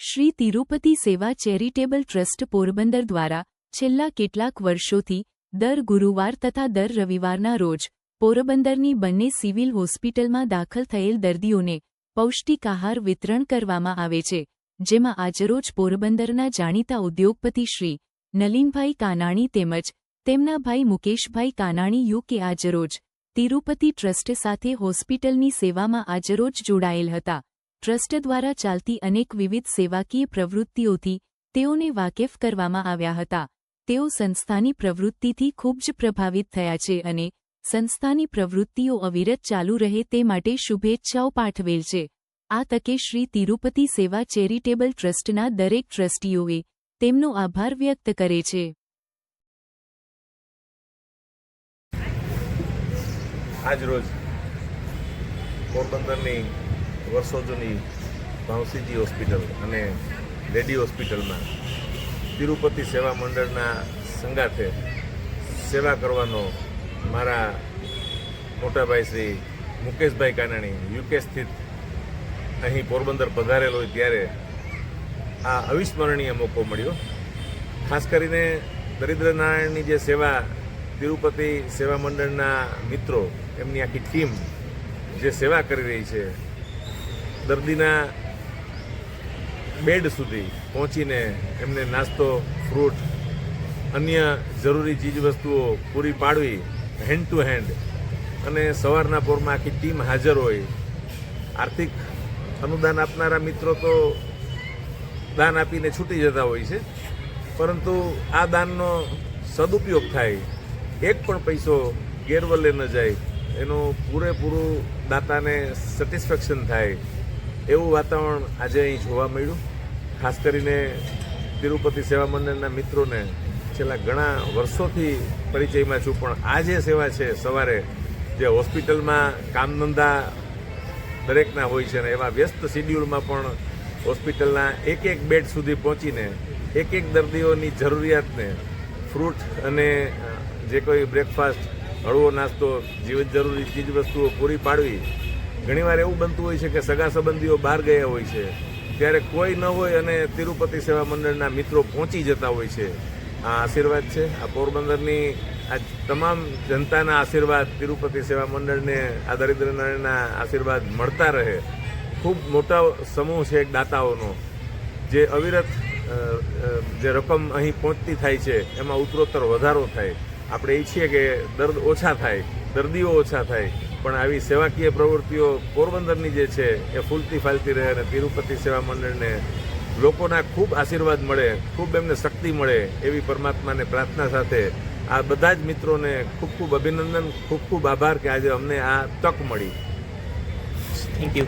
શ્રી તિરુપતિ સેવા charitable trust Porbandar દ્વારા છેલ્લા કેટલાક વર્ષોથી દર ગુરુવાર તથા દર રવિવારના રોજ પોરબંદરની બંને સિવિલ હોસ્પિટલમાં દાખલ થયેલ દર્દીઓને પૌષ્ટિક આહાર વિતરણ કરવામાં આવે છે, જેમાં આજરોજ પોરબંદરના જાણીતા ઉદ્યોગપતિ શ્રી નલીનભાઈ કાનાણી તેમજ તેમના ભાઈ મુકેશભાઈ કાનાણી યુકે આજરોજ તિરુપતિ ટ્રસ્ટ સાથે હોસ્પિટલની સેવામાં આજરોજ જોડાયેલ હતા. ટ્રસ્ટ દ્વારા ચાલતી અનેક વિવિધ સેવાકીય પ્રવૃત્તિઓથી તેઓને વાકેફ કરવામાં આવ્યા હતા. તેઓ સંસ્થાની પ્રવૃત્તિથી ખૂબ જ પ્રભાવિત થયા છે અને સંસ્થાની પ્રવૃત્તિઓ અવિરત ચાલુ રહે તે માટે શુભેચ્છાઓ પાઠવેલ છે. આ તકે શ્રી તિરુપતિ સેવા ચેરિટેબલ ટ્રસ્ટના દરેક ટ્રસ્ટીઓએ તેમનો આભાર વ્યક્ત કરે છે. આજરોજ પોરબંદરની વર્ષો જૂની ભાવસીજી હોસ્પિટલ અને લેડી હોસ્પિટલમાં તિરુપતિ સેવા મંડળના સંગાથે સેવા કરવાનો મારા મોટાભાઈ શ્રી મુકેશભાઈ કાનાણી યુકે સ્થિત અહીં પોરબંદર પધારેલ હોય ત્યારે આ અવિસ્મરણીય મોકો મળ્યો. ખાસ કરીને દરિદ્ર નારાયણની જે સેવા તિરુપતિ સેવા મંડળના મિત્રો એમની આખી ટીમ જે સેવા કરી રહી છે, દર્દીના બેડ સુધી પહોંચીને એમને નાસ્તો, ફ્રૂટ, અન્ય જરૂરી ચીજવસ્તુઓ પૂરી પાડવી હેન્ડ ટુ હેન્ડ, અને સવારના પોરમાં આખી ટીમ હાજર હોય. આર્થિક અનુદાન આપનારા મિત્રો તો દાન આપીને છૂટી જતા હોય છે, પરંતુ આ દાનનો સદુપયોગ થાય, એક પણ પૈસો ગેરવલ્લે ન જાય, એનું પૂરેપૂરું દાતાને સેટિસ્ફેક્શન થાય એવું વાતાવરણ આજે અહીં જોવા મળ્યું. ખાસ કરીને તિરુપતિ સેવા મંડળના મિત્રોને છેલ્લા ઘણા વર્ષોથી પરિચયમાં છું, પણ આ જે સેવા છે સવારે જે હોસ્પિટલમાં કામધંધા દરેકના હોય છે, ને એવા વ્યસ્ત શિડ્યુલમાં પણ હોસ્પિટલના એક એક બેડ સુધી પહોંચીને એક એક દર્દીઓની જરૂરિયાતને ફ્રૂટ અને જે કોઈ બ્રેકફાસ્ટ, હળવો નાસ્તો, જીવન જરૂરી ચીજવસ્તુઓ પૂરી પાડવી. ઘણીવાર એવું બનતું હોય છે કે સગા સંબંધીઓ બહાર ગયા હોય છે ત્યારે કોઈ ન હોય અને તિરુપતિ સેવા મંડળના મિત્રો પહોંચી જતા હોય છે. આ આશીર્વાદ છે. આ પોરબંદરની આ તમામ જનતાના આશીર્વાદ, તિરુપતિ સેવા મંડળને આ દરિદ્ર નારાયણના આશીર્વાદ મળતા રહે. ખૂબ મોટા સમૂહ છે એક દાતાઓનો, જે અવિરત જે રકમ અહીં પહોંચતી થાય છે એમાં ઉત્તરોત્તર વધારો થાય. આપણે ઈચ્છીએ કે દર્દ ઓછા થાય, દર્દીઓ ઓછા થાય, પણ આવી સેવાકીય પ્રવૃત્તિઓ પોરબંદરની જે છે એ ફૂલતી ફાલતી રહે અને તિરુપતિ સેવા મંડળને લોકોના ખૂબ આશીર્વાદ મળે, ખૂબ એમને શક્તિ મળે એવી પરમાત્માને પ્રાર્થના સાથે આ બધા જ મિત્રોને ખૂબ ખૂબ અભિનંદન, ખૂબ ખૂબ આભાર કે આજે અમને આ તક મળી. Thank you.